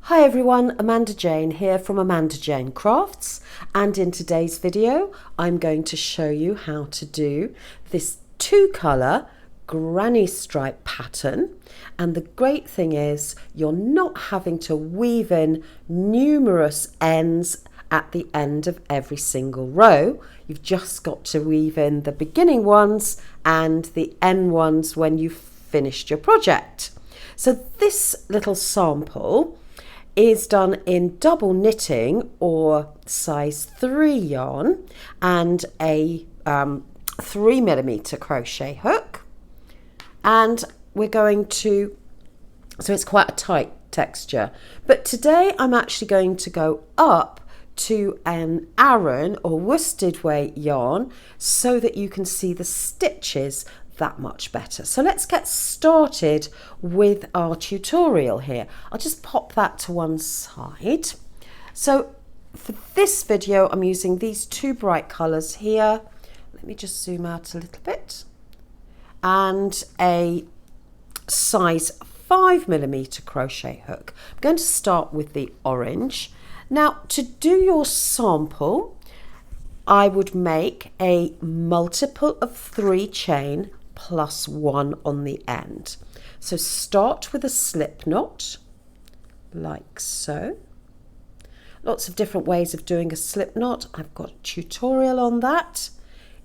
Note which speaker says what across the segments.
Speaker 1: Hi everyone, Amanda Jane here from Amanda Jane Crafts, and in today's video I'm going to show you how to do this two-colour granny stripe pattern. And the great thing is you're not having to weave in numerous ends at the end of every single row. You've just got to weave in the beginning ones and the end ones when you've finished your project. So this little sample is done in double knitting or size 3 yarn and a 3mm crochet hook, and we're going to, so it's quite a tight texture, but today I'm actually going to go up to an Aran or worsted weight yarn so that you can see the stitches that much better. So let's get started with our tutorial here. I'll just pop that to one side. So for this video I'm using these two bright colours here. Let me just zoom out a little bit, and a size 5mm crochet hook. I'm going to start with the orange. Now to do your sample I would make a multiple of 3 chain plus 1 on the end. So start with a slip knot like so. Lots of different ways of doing a slip knot. I've got a tutorial on that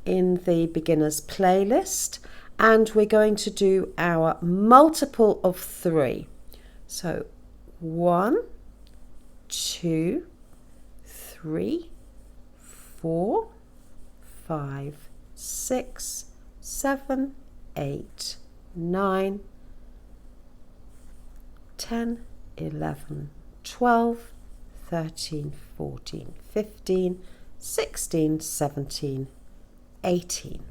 Speaker 1: in the beginners playlist, and we're going to do our multiple of 3. So 1, 2, 3, 4, 5, 6, 7, 8, 9, 10, 11, 12, 13, 14, 15, 16, 17, 18.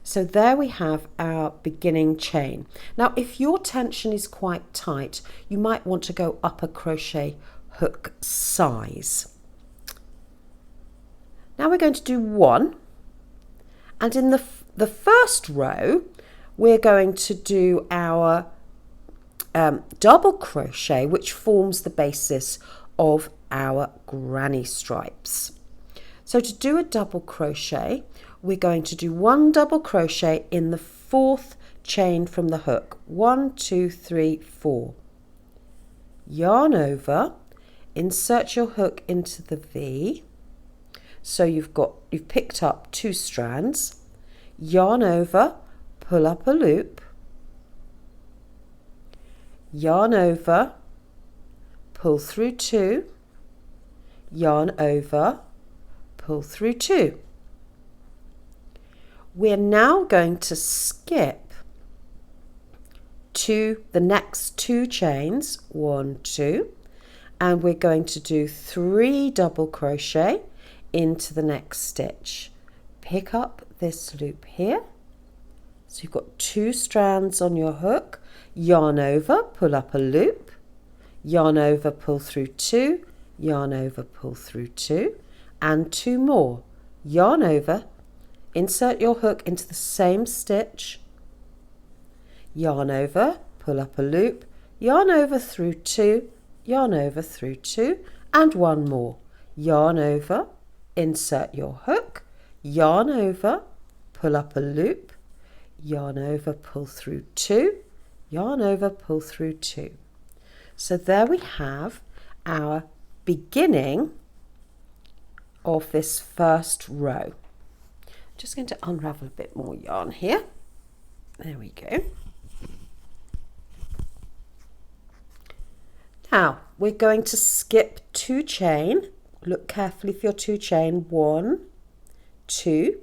Speaker 1: So there we have our beginning chain. Now if your tension is quite tight, you might want to go up a crochet hook size. Now we're going to do 1, and in the first row we're going to do our double crochet, which forms the basis of our granny stripes. So to do a double crochet we're going to do 1 double crochet in the 4th chain from the hook. 1, 2, 3, 4. Yarn over, insert your hook into the V. So you've picked up 2 strands, yarn over, pull up a loop, yarn over, pull through 2, yarn over, pull through 2. We're now going to skip to the next 2 chains, 1, 2, and we're going to do 3 double crochet into the next stitch. Pick up this loop here. So you've got 2 strands on your hook, yarn over, pull up a loop, yarn over, pull through 2, yarn over, pull through 2, and 2 more. Yarn over, insert your hook into the same stitch, yarn over, pull up a loop, yarn over through 2, yarn over through 2, and 1 more. Yarn over, insert your hook, yarn over, pull up a loop, yarn over, pull through 2, yarn over, pull through 2. So there we have our beginning of this first row. Just going to unravel a bit more yarn here. There we go. Now we're going to skip 2 chain. Look carefully for your 2 chain. 1, 2,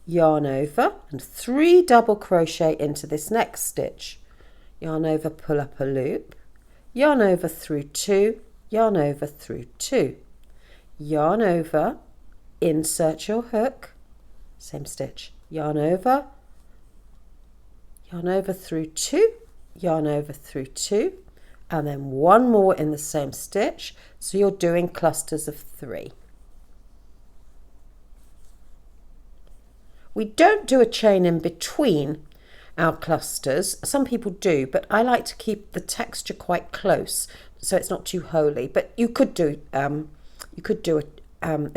Speaker 1: yarn over, and 3 double crochet into this next stitch. Yarn over, pull up a loop, yarn over through 2, yarn over through 2, yarn over, insert your hook, same stitch, yarn over through 2, yarn over through 2, and then 1 more in the same stitch, so you're doing clusters of 3. We don't do a chain in between our clusters. Some people do, but I like to keep the texture quite close so it's not too holy. But you could do a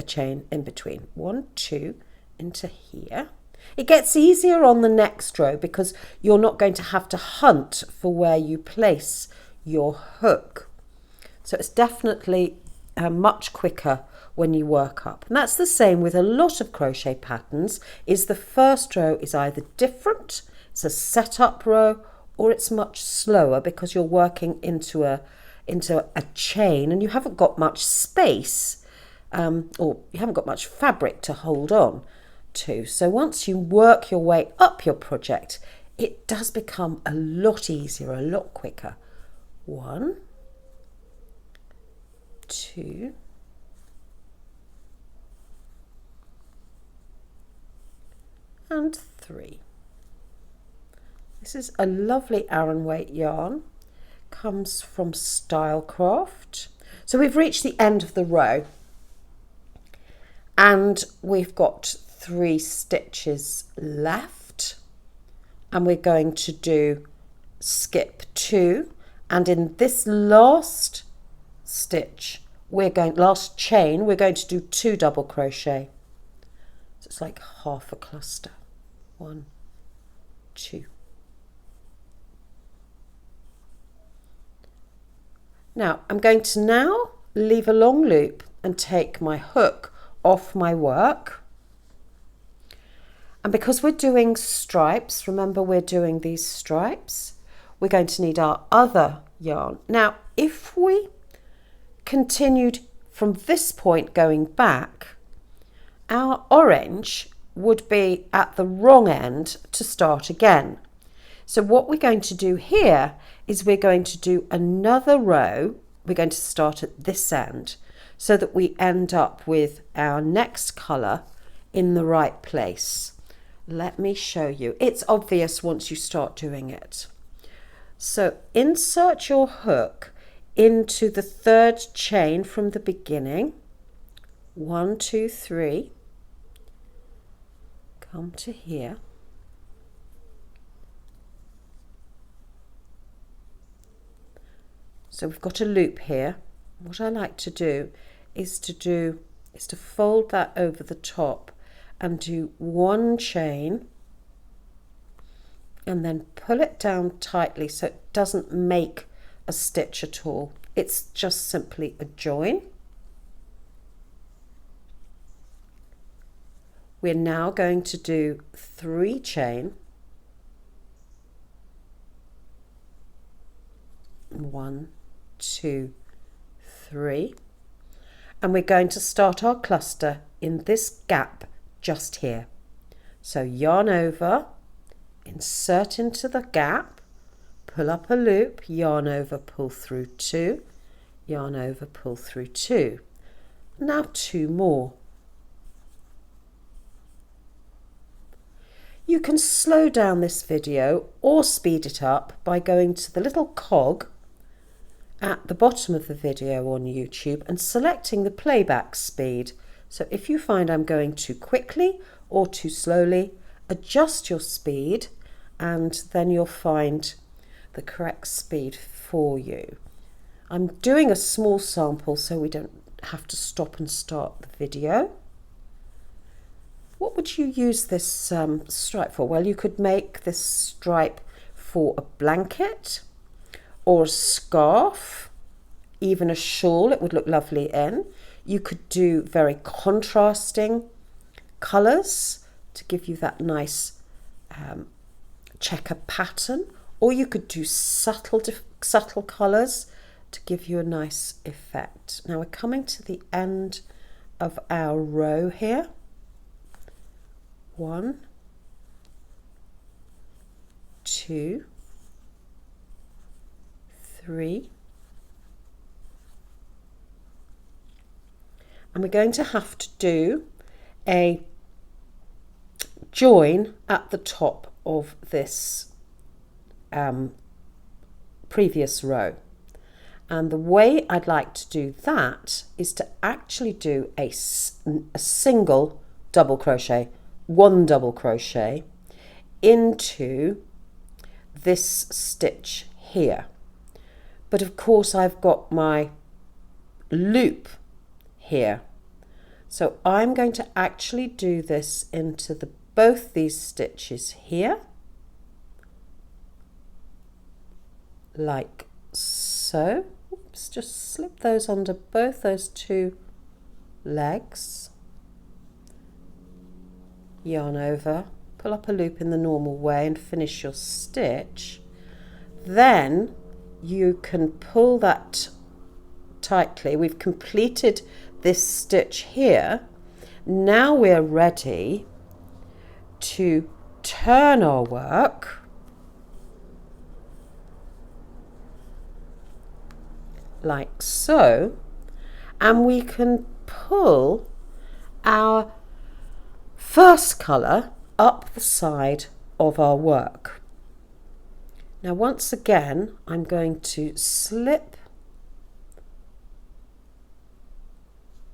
Speaker 1: chain in between. 1, 2 into here. It gets easier on the next row because you're not going to have to hunt for where you place your hook. So it's definitely much quicker when you work up. And that's the same with a lot of crochet patterns, is the first row is either different, it's a setup row, or it's much slower because you're working into a chain and you haven't got much space or you haven't got much fabric to hold on to. So once you work your way up your project, it does become a lot easier, a lot quicker. 1, 2, and 3. This is a lovely Aran weight yarn, comes from Stylecraft. So we've reached the end of the row and we've got 3 stitches left, and we're going to do skip 2, and in this last stitch last chain we're going to do 2 double crochet. So it's like half a cluster. 1, 2. Now I'm going to leave a long loop and take my hook off my work. And because we're doing stripes, remember we're doing these stripes, we're going to need our other yarn. Now if we continued from this point going back, our orange would be at the wrong end to start again. So what we're going to do here is we're going to do another row. We're going to start at this end so that we end up with our next colour in the right place. Let me show you. It's obvious once you start doing it. So insert your hook into the 3rd chain from the beginning. 1, 2, 3. Come to here. So we've got a loop here. What I like to do is to fold that over the top and do 1 chain and then pull it down tightly so it doesn't make a stitch at all. It's just simply a join. We're now going to do 3 chain. 1, 2, 3. And we're going to start our cluster in this gap just here. So yarn over, insert into the gap, pull up a loop, yarn over, pull through 2, yarn over, pull through 2. Now 2 more. You can slow down this video or speed it up by going to the little cog at the bottom of the video on YouTube and selecting the playback speed. So if you find I'm going too quickly or too slowly, adjust your speed and then you'll find the correct speed for you. I'm doing a small sample so we don't have to stop and start the video. What would you use this stripe for? Well, you could make this stripe for a blanket or a scarf, even a shawl. It would look lovely in. You could do very contrasting colours to give you that nice checker pattern, or you could do subtle colours to give you a nice effect. Now we're coming to the end of our row here. 1, 2, 3, and we're going to have to do a join at the top of this previous row. And the way I'd like to do that is to actually do a single double crochet, 1 double crochet into this stitch here. But of course I've got my loop here. So I'm going to actually do this into both these stitches here, like so. Oops, just slip those under both those two legs, yarn over, pull up a loop in the normal way and finish your stitch. Then you can pull that tightly. We've completed this stitch here. Now we're ready to turn our work like so, and we can pull our first colour up the side of our work. Now once again I'm going to slip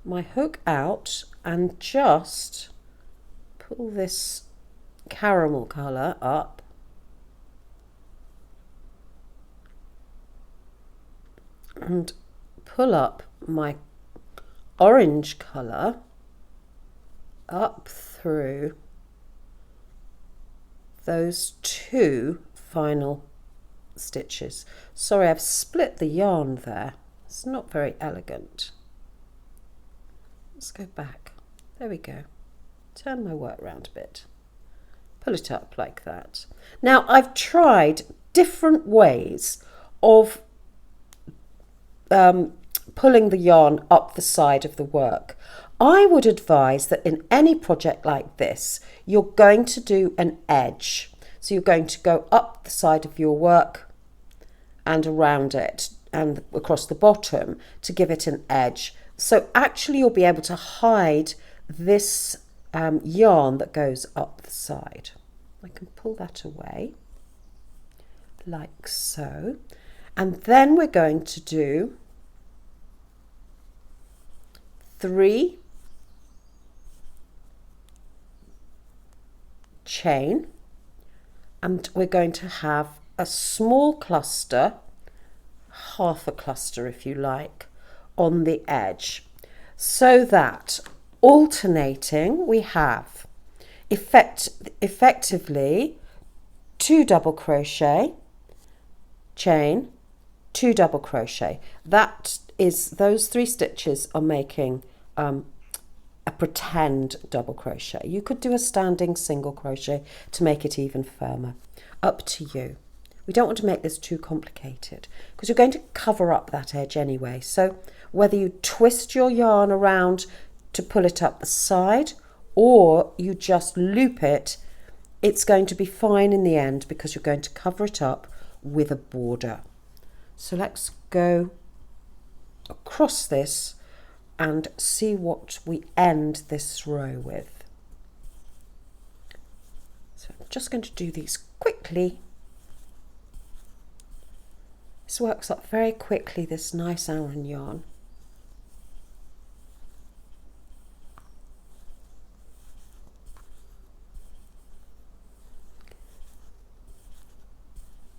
Speaker 1: my hook out and just pull this caramel colour up and pull up my orange colour up through those two final stitches. Sorry, I've split the yarn there. It's not very elegant. Let's go back. There we go. Turn my work round a bit. Pull it up like that. Now I've tried different ways of pulling the yarn up the side of the work. I would advise that in any project like this, you're going to do an edge. So you're going to go up the side of your work and around it and across the bottom to give it an edge. So actually you'll be able to hide this yarn that goes up the side. I can pull that away like so. And then we're going to do 3 chain, and we're going to have a small cluster, half a cluster if you like, on the edge, so that alternating we have effectively 2 double crochet, chain, 2 double crochet. That is, those 3 stitches are making a pretend double crochet. You could do a standing single crochet to make it even firmer. Up to you. We don't want to make this too complicated because you're going to cover up that edge anyway. So whether you twist your yarn around to pull it up the side or you just loop it, it's going to be fine in the end because you're going to cover it up with a border. So let's go across this and see what we end this row with. So I'm just going to do these quickly. This works up very quickly, this nice Aran yarn.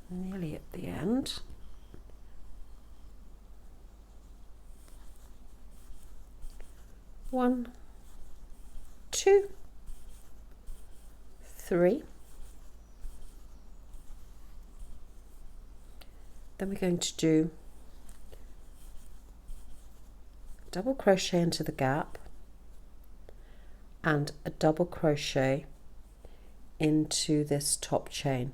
Speaker 1: Nearly at the end. One, 2, 3. Then we're going to do double crochet into the gap and a double crochet into this top chain.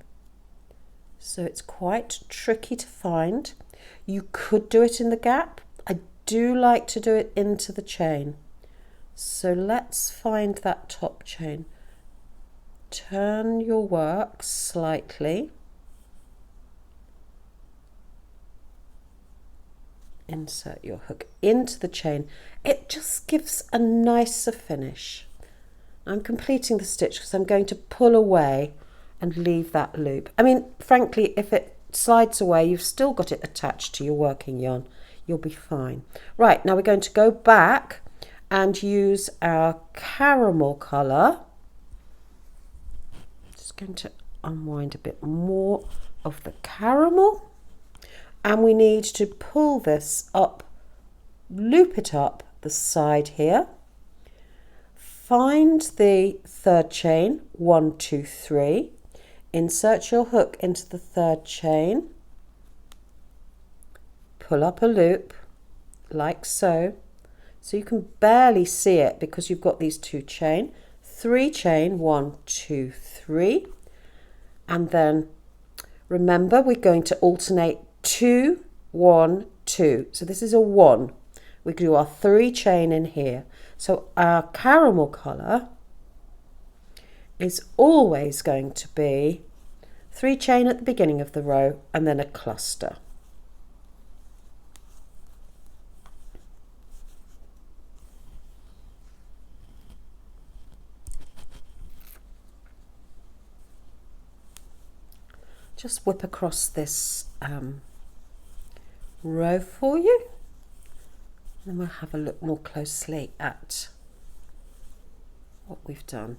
Speaker 1: So it's quite tricky to find. You could do it in the gap. I do like to do it into the chain. So let's find that top chain. Turn your work slightly. Insert your hook into the chain. It just gives a nicer finish. I'm completing the stitch because I'm going to pull away and leave that loop. I mean, frankly, if it slides away, you've still got it attached to your working yarn. You'll be fine. Right, now we're going to go back and use our caramel colour. Just going to unwind a bit more of the caramel, and we need to pull this up, loop it up the side here, find the third chain, 1, 2, 3, insert your hook into the third chain, pull up a loop like so, so you can barely see it because you've got these 2 chain, 3 chain, 1, 2, 3, and then remember we're going to alternate 2, 1, 2, so this is a 1. We do our 3 chain in here. So our caramel colour is always going to be 3 chain at the beginning of the row and then a cluster. Just whip across this row for you. Then we'll have a look more closely at what we've done.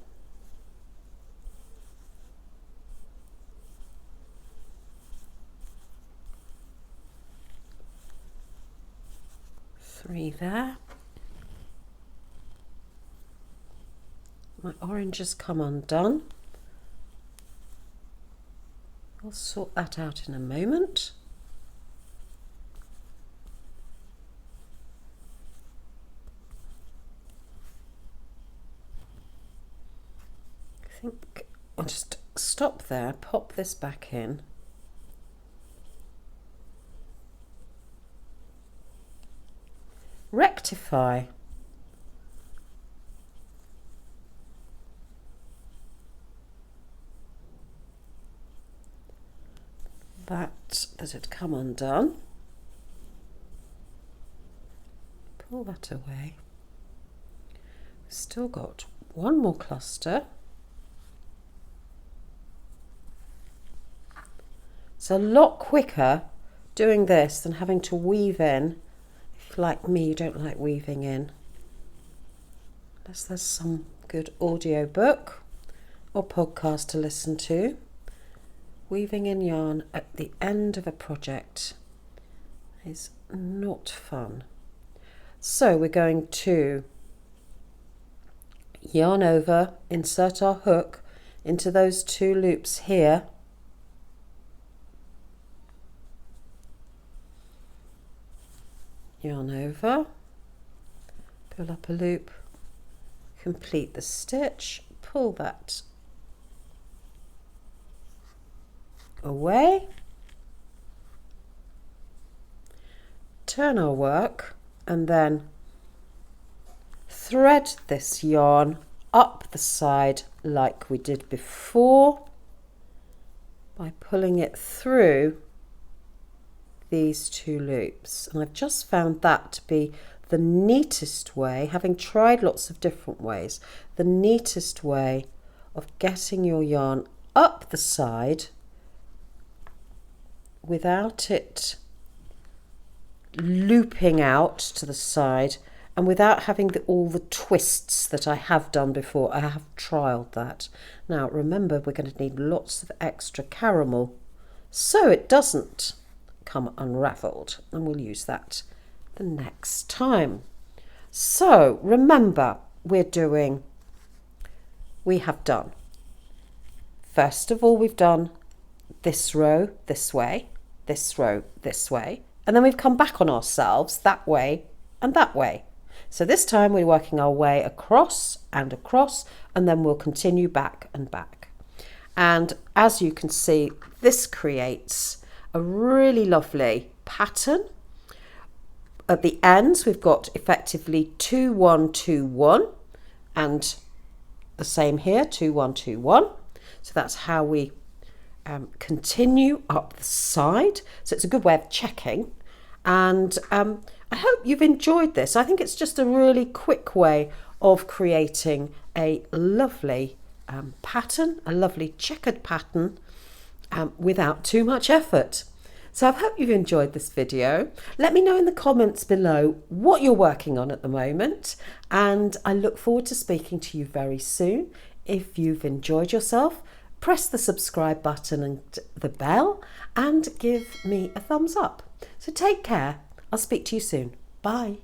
Speaker 1: Three there. My orange has come undone. I'll sort that out in a moment. I think I'll just stop there, pop this back in. Rectify. That had come undone. Pull that away. Still got one more cluster. It's a lot quicker doing this than having to weave in. If like me, you don't like weaving in. Unless there's some good audio book or podcast to listen to. Weaving in yarn at the end of a project is not fun. So we're going to yarn over, insert our hook into those 2 loops here. Yarn over, pull up a loop, complete the stitch, pull that away, turn our work, and then thread this yarn up the side like we did before by pulling it through these 2 loops. And I've just found that to be the neatest way, having tried lots of different ways, the neatest way of getting your yarn up the side without it looping out to the side and without having all the twists that I have done before. I have trialed that. Now remember, we're going to need lots of extra caramel so it doesn't come unravelled, and we'll use that the next time. So remember, we have done, first of all, we've done this row this way, this row this way, and then we've come back on ourselves that way and that way. So this time we're working our way across, and then we'll continue back and back. And as you can see, this creates a really lovely pattern. At the ends we've got effectively 2, 1, 2, 1, and the same here, 2, 1, 2, 1. So that's how we continue up the side. So it's a good way of checking, and I hope you've enjoyed this. I think it's just a really quick way of creating a lovely pattern, a lovely checkered pattern without too much effort. So I hope you've enjoyed this video. Let me know in the comments below what you're working on at the moment, and I look forward to speaking to you very soon. If you've enjoyed yourself, press the subscribe button and the bell, and give me a thumbs up. So take care. I'll speak to you soon. Bye.